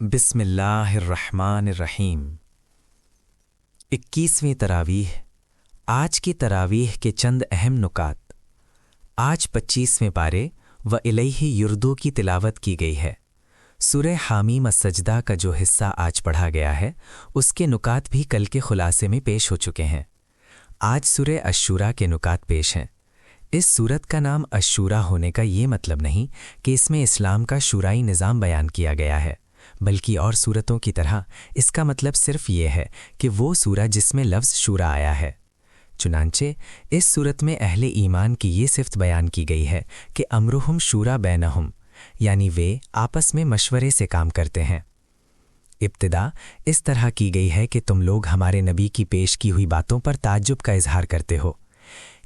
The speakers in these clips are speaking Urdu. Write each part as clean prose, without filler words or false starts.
بسم اللہ الرحمن الرحیم۔ 21ویں تراویح۔ آج کی تراویح کے چند اہم نکات۔ آج 25ویں پارے و الیہ یردو کی تلاوت کی گئی ہے۔ سورہ حامیم السجدہ کا جو حصہ آج پڑھا گیا ہے اس کے نکات بھی کل کے خلاصے میں پیش ہو چکے ہیں۔ آج سورہ الشورى کے نکات پیش ہیں۔ اس سورت کا نام الشورى ہونے کا یہ مطلب نہیں کہ اس میں اسلام کا شورائی نظام بیان کیا گیا ہے، بلکہ اور صورتوں کی طرح اس کا مطلب صرف یہ ہے کہ وہ سورہ جس میں لفظ شورا آیا ہے۔ چنانچہ اس سورت میں اہل ایمان کی یہ صفت بیان کی گئی ہے کہ امرہم شورا بینہم، یعنی وہ آپس میں مشورے سے کام کرتے ہیں۔ ابتدا اس طرح کی گئی ہے کہ تم لوگ ہمارے نبی کی پیش کی ہوئی باتوں پر تعجب کا اظہار کرتے ہو۔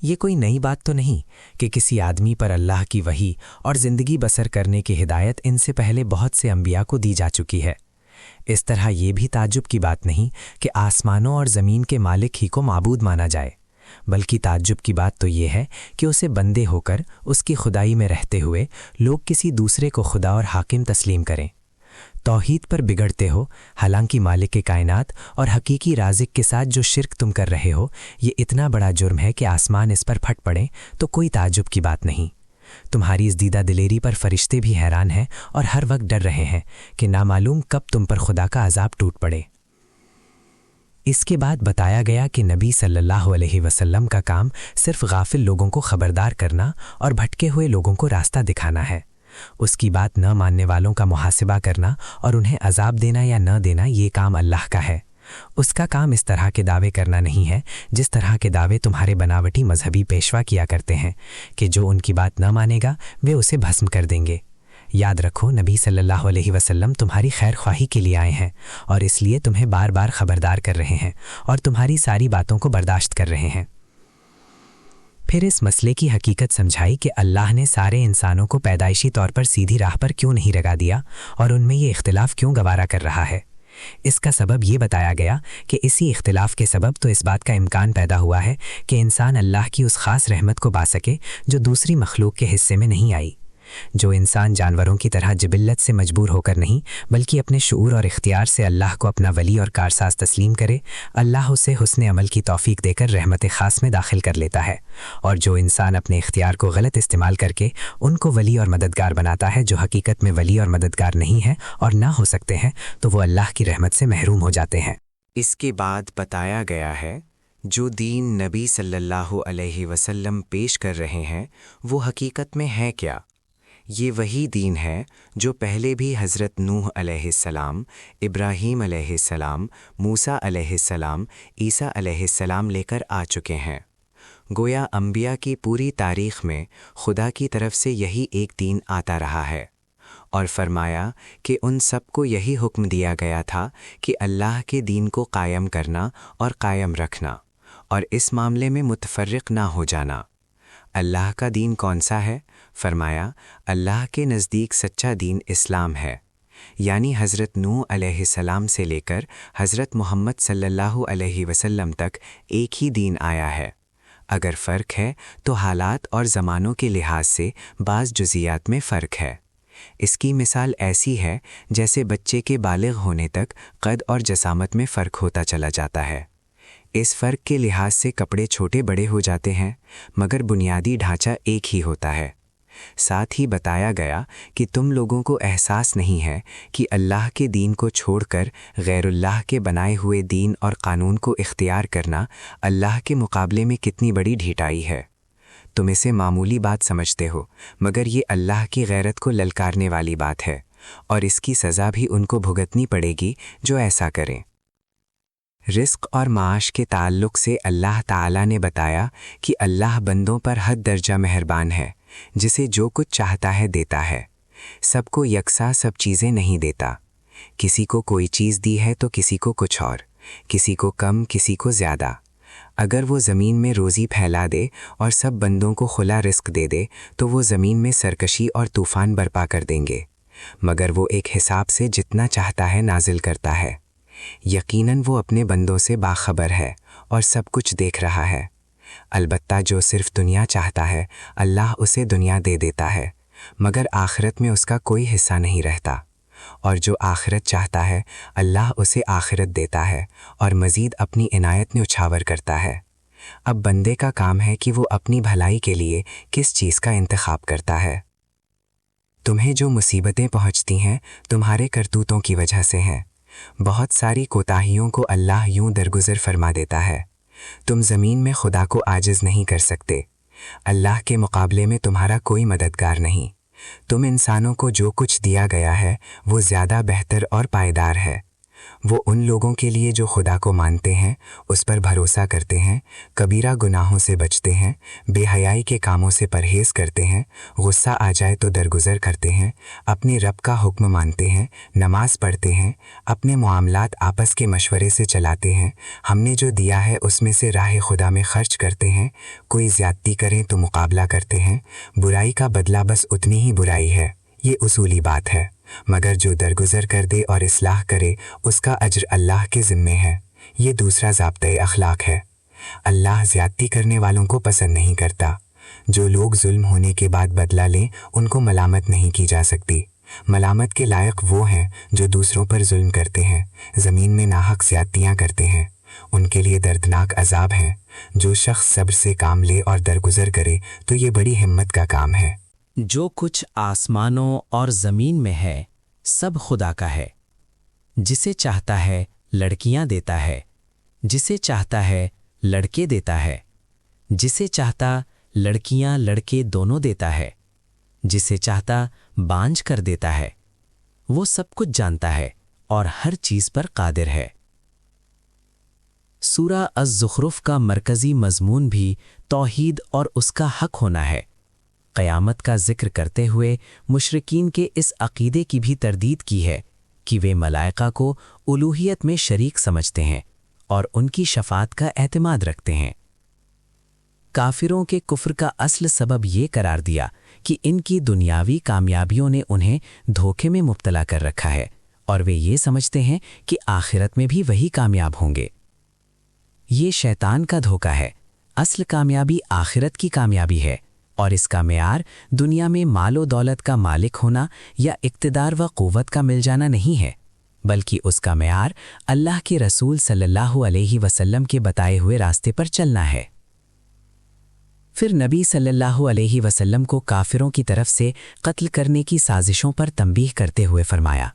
یہ کوئی نئی بات تو نہیں کہ کسی آدمی پر اللہ کی وحی اور زندگی بسر کرنے کی ہدایت ان سے پہلے بہت سے انبیاء کو دی جا چکی ہے۔ اس طرح یہ بھی تعجب کی بات نہیں کہ آسمانوں اور زمین کے مالک ہی کو معبود مانا جائے، بلکہ تعجب کی بات تو یہ ہے کہ اسے بندے ہو کر اس کی خدائی میں رہتے ہوئے لوگ کسی دوسرے کو خدا اور حاکم تسلیم کریں۔ توحید پر بگڑتے ہو، حالانکہ مالک کائنات اور حقیقی رازق کے ساتھ جو شرک تم کر رہے ہو یہ اتنا بڑا جرم ہے کہ آسمان اس پر پھٹ پڑیں تو کوئی تعجب کی بات نہیں۔ تمہاری اس دیدہ دلیری پر فرشتے بھی حیران ہیں اور ہر وقت ڈر رہے ہیں کہ نامعلوم کب تم پر خدا کا عذاب ٹوٹ پڑے۔ اس کے بعد بتایا گیا کہ نبی صلی اللہ علیہ وسلم کا کام صرف غافل لوگوں کو خبردار کرنا اور بھٹکے ہوئے لوگوں کو راستہ دکھانا ہے۔ اس کی بات نہ ماننے والوں کا محاسبہ کرنا اور انہیں عذاب دینا یا نہ دینا یہ کام اللہ کا ہے۔ اس کا کام اس طرح کے دعوے کرنا نہیں ہے جس طرح کے دعوے تمہارے بناوٹی مذہبی پیشوا کیا کرتے ہیں کہ جو ان کی بات نہ مانے گا وہ اسے بھسم کر دیں گے۔ یاد رکھو نبی صلی اللہ علیہ وسلم تمہاری خیر خواہی کے لیے آئے ہیں اور اس لیے تمہیں بار بار خبردار کر رہے ہیں اور تمہاری ساری باتوں کو برداشت کر رہے ہیں۔ پھر اس مسئلے کی حقیقت سمجھائی کہ اللہ نے سارے انسانوں کو پیدائشی طور پر سیدھی راہ پر کیوں نہیں لگا دیا اور ان میں یہ اختلاف کیوں گوارا کر رہا ہے۔ اس کا سبب یہ بتایا گیا کہ اسی اختلاف کے سبب تو اس بات کا امکان پیدا ہوا ہے کہ انسان اللہ کی اس خاص رحمت کو پا سکے جو دوسری مخلوق کے حصے میں نہیں آئی۔ جو انسان جانوروں کی طرح جبلت سے مجبور ہو کر نہیں بلکہ اپنے شعور اور اختیار سے اللہ کو اپنا ولی اور کارساز تسلیم کرے، اللہ اسے حسن عمل کی توفیق دے کر رحمت خاص میں داخل کر لیتا ہے، اور جو انسان اپنے اختیار کو غلط استعمال کر کے ان کو ولی اور مددگار بناتا ہے جو حقیقت میں ولی اور مددگار نہیں ہے اور نہ ہو سکتے ہیں، تو وہ اللہ کی رحمت سے محروم ہو جاتے ہیں۔ اس کے بعد بتایا گیا ہے جو دین نبی صلی اللہ علیہ وسلم پیش کر رہے ہیں وہ حقیقت میں ہے کیا؟ یہ وہی دین ہے جو پہلے بھی حضرت نوح علیہ السلام، ابراہیم علیہ السلام، موسیٰ علیہ السلام، عیسیٰ علیہ السلام لے کر آ چکے ہیں۔ گویا انبیاء کی پوری تاریخ میں خدا کی طرف سے یہی ایک دین آتا رہا ہے، اور فرمایا کہ ان سب کو یہی حکم دیا گیا تھا کہ اللہ کے دین کو قائم کرنا اور قائم رکھنا، اور اس معاملے میں متفرق نہ ہو جانا۔ اللہ کا دین کون سا ہے؟ فرمایا اللہ کے نزدیک سچا دین اسلام ہے، یعنی حضرت نوح علیہ السلام سے لے کر حضرت محمد صلی اللہ علیہ وسلم تک ایک ہی دین آیا ہے۔ اگر فرق ہے تو حالات اور زمانوں کے لحاظ سے بعض جزیات میں فرق ہے۔ اس کی مثال ایسی ہے جیسے بچے کے بالغ ہونے تک قد اور جسامت میں فرق ہوتا چلا جاتا ہے۔ اس فرق کے لحاظ سے کپڑے چھوٹے بڑے ہو جاتے ہیں، مگر بنیادی ڈھانچہ ایک ہی ہوتا ہے۔ ساتھ ہی بتایا گیا کہ تم لوگوں کو احساس نہیں ہے کہ اللہ کے دین کو چھوڑ کر غیر اللہ کے بنائے ہوئے دین اور قانون کو اختیار کرنا اللہ کے مقابلے میں کتنی بڑی ڈھیٹائی ہے۔ تم اسے معمولی بات سمجھتے ہو، مگر یہ اللہ کی غیرت کو للکارنے والی بات ہے، اور اس کی سزا بھی ان کو بھگتنی پڑے گی جو ایسا کریں۔ رزق اور معاش کے تعلق سے اللہ تعالیٰ نے بتایا کہ اللہ بندوں پر حد درجہ مہربان ہے، جسے جو کچھ چاہتا ہے دیتا ہے۔ سب کو یکساں سب چیزیں نہیں دیتا، کسی کو کوئی چیز دی ہے تو کسی کو کچھ اور، کسی کو کم کسی کو زیادہ۔ اگر وہ زمین میں روزی پھیلا دے اور سب بندوں کو کھلا رزق دے دے تو وہ زمین میں سرکشی اور طوفان برپا کر دیں گے، مگر وہ ایک حساب سے جتنا چاہتا ہے نازل کرتا ہے۔ یقیناً وہ اپنے بندوں سے باخبر ہے اور سب کچھ دیکھ رہا ہے۔ البتہ جو صرف دنیا چاہتا ہے اللہ اسے دنیا دے دیتا ہے، مگر آخرت میں اس کا کوئی حصہ نہیں رہتا، اور جو آخرت چاہتا ہے اللہ اسے آخرت دیتا ہے اور مزید اپنی عنایت نچھاور کرتا ہے۔ اب بندے کا کام ہے کہ وہ اپنی بھلائی کے لیے کس چیز کا انتخاب کرتا ہے۔ تمہیں جو مصیبتیں پہنچتی ہیں تمہارے کرتوتوں کی وجہ سے ہیں۔ بہت ساری کوتاہیوں کو اللہ یوں درگزر فرما دیتا ہے۔ تم زمین میں خدا کو عاجز نہیں کر سکتے۔ اللہ کے مقابلے میں تمہارا کوئی مددگار نہیں۔ تم انسانوں کو جو کچھ دیا گیا ہے وہ زیادہ بہتر اور پائیدار ہے۔ وہ ان لوگوں کے لیے جو خدا کو مانتے ہیں، اس پر بھروسہ کرتے ہیں، کبیرہ گناہوں سے بچتے ہیں، بے حیائی کے کاموں سے پرہیز کرتے ہیں، غصہ آ جائے تو درگزر کرتے ہیں، اپنے رب کا حکم مانتے ہیں، نماز پڑھتے ہیں، اپنے معاملات آپس کے مشورے سے چلاتے ہیں، ہم نے جو دیا ہے اس میں سے راہ خدا میں خرچ کرتے ہیں، کوئی زیادتی کریں تو مقابلہ کرتے ہیں، برائی کا بدلہ بس اتنی ہی برائی ہے۔ یہ اصولی بات ہے، مگر جو درگزر کر دے اور اصلاح کرے اس کا اجر اللہ کے ذمے ہے۔ یہ دوسرا ضابطۂ اخلاق ہے۔ اللہ زیادتی کرنے والوں کو پسند نہیں کرتا۔ جو لوگ ظلم ہونے کے بعد بدلہ لیں ان کو ملامت نہیں کی جا سکتی۔ ملامت کے لائق وہ ہیں جو دوسروں پر ظلم کرتے ہیں، زمین میں ناحق زیادتیاں کرتے ہیں۔ ان کے لیے دردناک عذاب ہیں۔ جو شخص صبر سے کام لے اور درگزر کرے تو یہ بڑی ہمت کا کام ہے۔ جو کچھ آسمانوں اور زمین میں ہے سب خدا کا ہے۔ جسے چاہتا ہے لڑکیاں دیتا ہے، جسے چاہتا ہے لڑکے دیتا ہے، جسے چاہتا لڑکیاں لڑکے دونوں دیتا ہے، جسے چاہتا بانجھ کر دیتا ہے۔ وہ سب کچھ جانتا ہے اور ہر چیز پر قادر ہے۔ سورہ الزخرف کا مرکزی مضمون بھی توحید اور اس کا حق ہونا ہے۔ قیامت کا ذکر کرتے ہوئے مشرکین کے اس عقیدے کی بھی تردید کی ہے کہ وہ ملائکہ کو الوہیت میں شریک سمجھتے ہیں اور ان کی شفاعت کا اعتماد رکھتے ہیں۔ کافروں کے کفر کا اصل سبب یہ قرار دیا کہ ان کی دنیاوی کامیابیوں نے انہیں دھوکے میں مبتلا کر رکھا ہے اور وہ یہ سمجھتے ہیں کہ آخرت میں بھی وہی کامیاب ہوں گے۔ یہ شیطان کا دھوکہ ہے۔ اصل کامیابی آخرت کی کامیابی ہے، اور اس کا معیار دنیا میں مال و دولت کا مالک ہونا یا اقتدار و قوت کا مل جانا نہیں ہے، بلکہ اس کا معیار اللہ کے رسول صلی اللہ علیہ وسلم کے بتائے ہوئے راستے پر چلنا ہے۔ پھر نبی صلی اللہ علیہ وسلم کو کافروں کی طرف سے قتل کرنے کی سازشوں پر تنبیہ کرتے ہوئے فرمایا،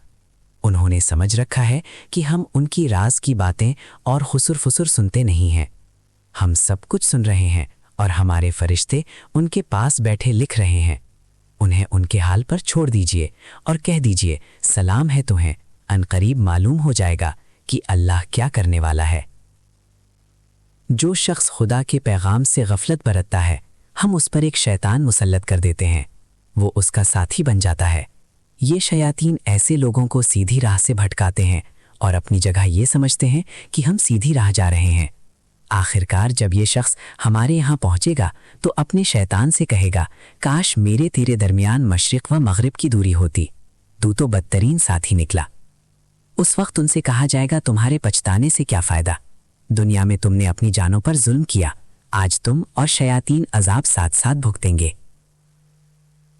انہوں نے سمجھ رکھا ہے کہ ہم ان کی راز کی باتیں اور خسر فسر سنتے نہیں ہیں۔ ہم سب کچھ سن رہے ہیں اور ہمارے فرشتے ان کے پاس بیٹھے لکھ رہے ہیں۔ انہیں ان کے حال پر چھوڑ دیجئے اور کہہ دیجئے سلام ہے تمہیں، ان قریب معلوم ہو جائے گا کہ اللہ کیا کرنے والا ہے۔ جو شخص خدا کے پیغام سے غفلت برتتا ہے ہم اس پر ایک شیطان مسلط کر دیتے ہیں، وہ اس کا ساتھی بن جاتا ہے۔ یہ شیاطین ایسے لوگوں کو سیدھی راہ سے بھٹکاتے ہیں اور اپنی جگہ یہ سمجھتے ہیں کہ ہم سیدھی راہ جا رہے ہیں۔ آخرکار جب یہ شخص ہمارے یہاں پہنچے گا تو اپنے شیطان سے کہے گا، کاش میرے تیرے درمیان مشرق و مغرب کی دوری ہوتی، تو بدترین ساتھی نکلا۔ اس وقت ان سے کہا جائے گا، تمہارے پچھتانے سے کیا فائدہ؟ دنیا میں تم نے اپنی جانوں پر ظلم کیا، آج تم اور شیاطین عذاب ساتھ ساتھ بھگتیں گے۔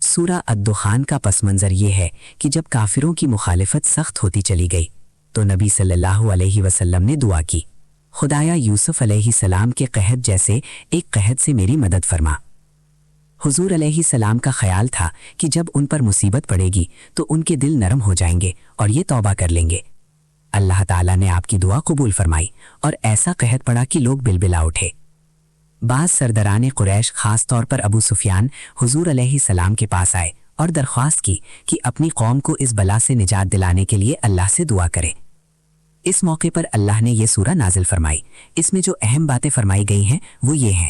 سورہ الدخان کا پس منظر یہ ہے کہ جب کافروں کی مخالفت سخت ہوتی چلی گئی تو نبی صلی اللہ علیہ وسلم نے دعا کی، خدایا یوسف علیہ السلام کے قحط جیسے ایک قحط سے میری مدد فرما۔ حضور علیہ السلام کا خیال تھا کہ جب ان پر مصیبت پڑے گی تو ان کے دل نرم ہو جائیں گے اور یہ توبہ کر لیں گے۔ اللہ تعالیٰ نے آپ کی دعا قبول فرمائی اور ایسا قحط پڑا کہ لوگ بلبلا اٹھے۔ بعض سرداران قریش خاص طور پر ابو سفیان حضور علیہ السلام کے پاس آئے اور درخواست کی کہ اپنی قوم کو اس بلا سے نجات دلانے کے لیے اللہ سے دعا کرے۔ اس موقع پر اللہ نے یہ سورہ نازل فرمائی۔ اس میں جو اہم باتیں فرمائی گئی ہیں وہ یہ ہیں،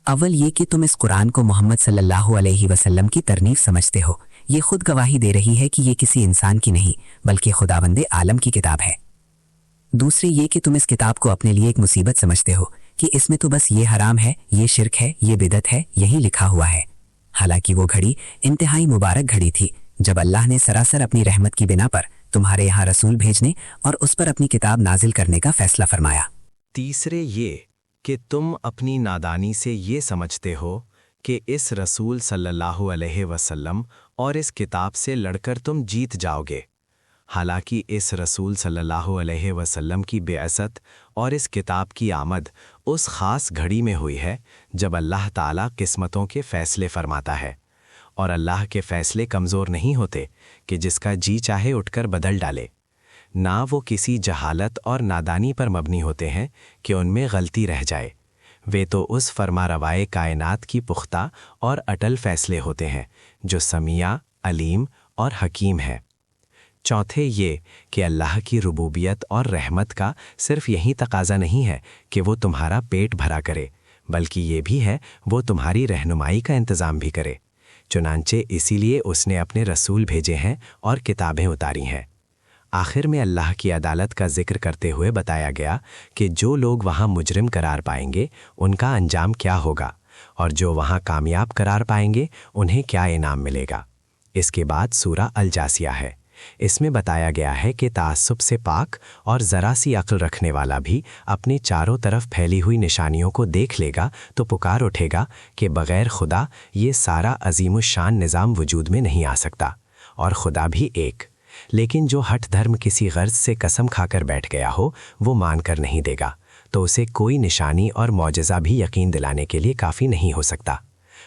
اول یہ کہ تم اس قرآن کو محمد صلی اللہ علیہ وسلم کی ترنیف سمجھتے ہو، یہ خود گواہی دے رہی ہے کہ یہ کسی انسان کی نہیں بلکہ خداوند عالم کی کتاب ہے۔ دوسرے یہ کہ تم اس کتاب کو اپنے لیے ایک مصیبت سمجھتے ہو کہ اس میں تو بس یہ حرام ہے، یہ شرک ہے، یہ بدعت ہے، یہی لکھا ہوا ہے، حالانکہ وہ گھڑی انتہائی مبارک گھڑی تھی جب اللہ نے سراسر اپنی رحمت کی بنا پر تمہارے یہاں رسول بھیجنے اور اس پر اپنی کتاب نازل کرنے کا فیصلہ فرمایا۔ تیسرے یہ کہ تم اپنی نادانی سے یہ سمجھتے ہو کہ اس رسول صلی اللہ علیہ وسلم اور اس کتاب سے لڑ کر تم جیت جاؤ گے۔ حالانکہ اس رسول صلی اللہ علیہ وسلم کی بعثت اور اس کتاب کی آمد اس خاص گھڑی میں ہوئی ہے جب اللہ تعالیٰ قسمتوں کے فیصلے فرماتا ہے، اور اللہ کے فیصلے کمزور نہیں ہوتے کہ جس کا جی چاہے اٹھ کر بدل ڈالے، نہ وہ کسی جہالت اور نادانی پر مبنی ہوتے ہیں کہ ان میں غلطی رہ جائے، وہ تو اس فرما روائے کائنات کی پختہ اور اٹل فیصلے ہوتے ہیں جو سمیع، علیم اور حکیم ہے۔ چوتھے یہ کہ اللہ کی ربوبیت اور رحمت کا صرف یہی تقاضا نہیں ہے کہ وہ تمہارا پیٹ بھرا کرے، بلکہ یہ بھی ہے وہ تمہاری رہنمائی کا انتظام بھی کرے۔ چنانچہ اسی لیے اس نے اپنے رسول بھیجے ہیں اور کتابیں اتاری ہیں۔ آخر میں اللہ کی عدالت کا ذکر کرتے ہوئے بتایا گیا کہ جو لوگ وہاں مجرم قرار پائیں گے ان کا انجام کیا ہوگا، اور جو وہاں کامیاب قرار پائیں گے انہیں کیا انعام ملے گا۔ اس کے بعد سورہ الجاسیہ ہے۔ اس میں بتایا گیا ہے کہ تعصب سے پاک اور ذرا سی عقل رکھنے والا بھی اپنے چاروں طرف پھیلی ہوئی نشانیوں کو دیکھ لے گا تو پکار اٹھے گا کہ بغیر خدا یہ سارا عظیم الشان نظام وجود میں نہیں آ سکتا، اور خدا بھی ایک۔ لیکن جو ہٹھ دھرم کسی غرض سے قسم کھا کر بیٹھ گیا ہو وہ مان کر نہیں دے گا، تو اسے کوئی نشانی اور معجزہ بھی یقین دلانے کے لیے کافی نہیں ہو سکتا۔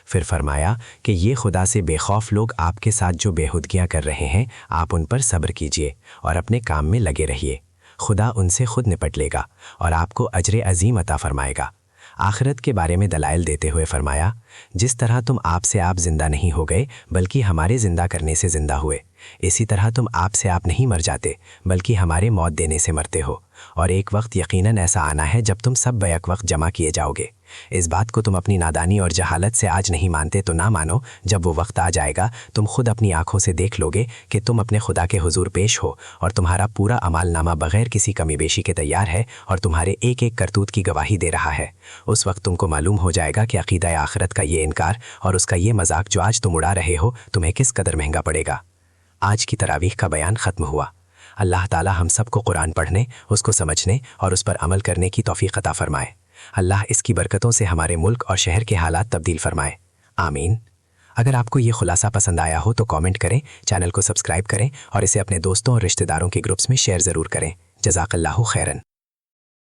پھر فرمایا کہ یہ خدا سے بے خوف لوگ آپ کے ساتھ جو بےہودگیاں کر رہے ہیں آپ ان پر صبر کیجئے اور اپنے کام میں لگے رہیے، خدا ان سے خود نپٹ لے گا اور آپ کو اجر عظیم عطا فرمائے گا۔ آخرت کے بارے میں دلائل دیتے ہوئے فرمایا، جس طرح تم آپ سے آپ زندہ نہیں ہو گئے بلکہ ہمارے زندہ کرنے سے زندہ ہوئے، اسی طرح تم آپ سے آپ نہیں مر جاتے بلکہ ہمارے موت دینے سے مرتے ہو، اور ایک وقت یقیناً ایسا آنا ہے جب تم سب بیک وقت جمع کیے جاؤ گے۔ اس بات کو تم اپنی نادانی اور جہالت سے آج نہیں مانتے تو نہ مانو، جب وہ وقت آ جائے گا تم خود اپنی آنکھوں سے دیکھ لو گے کہ تم اپنے خدا کے حضور پیش ہو اور تمہارا پورا عمال نامہ بغیر کسی کمی بیشی کے تیار ہے اور تمہارے ایک ایک کرتوت کی گواہی دے رہا ہے۔ اس وقت تم کو معلوم ہو جائے گا کہ عقیدہ آخرت کا یہ انکار اور اس کا یہ مذاق جو آج تم اڑا رہے ہو تمہیں کس قدر مہنگا پڑے گا۔ آج کی تراویح کا بیان ختم ہوا۔ اللہ تعالی ہم سب کو قرآن پڑھنے، اس کو سمجھنے اور اس پر عمل کرنے کی توفیق عطا فرمائے۔ اللہ اس کی برکتوں سے ہمارے ملک اور شہر کے حالات تبدیل فرمائے، آمین۔ اگر آپ کو یہ خلاصہ پسند آیا ہو تو کامنٹ کریں، چینل کو سبسکرائب کریں اور اسے اپنے دوستوں اور رشتہ داروں کے گروپس میں شیئر ضرور کریں۔ جزاک اللہ خیراً۔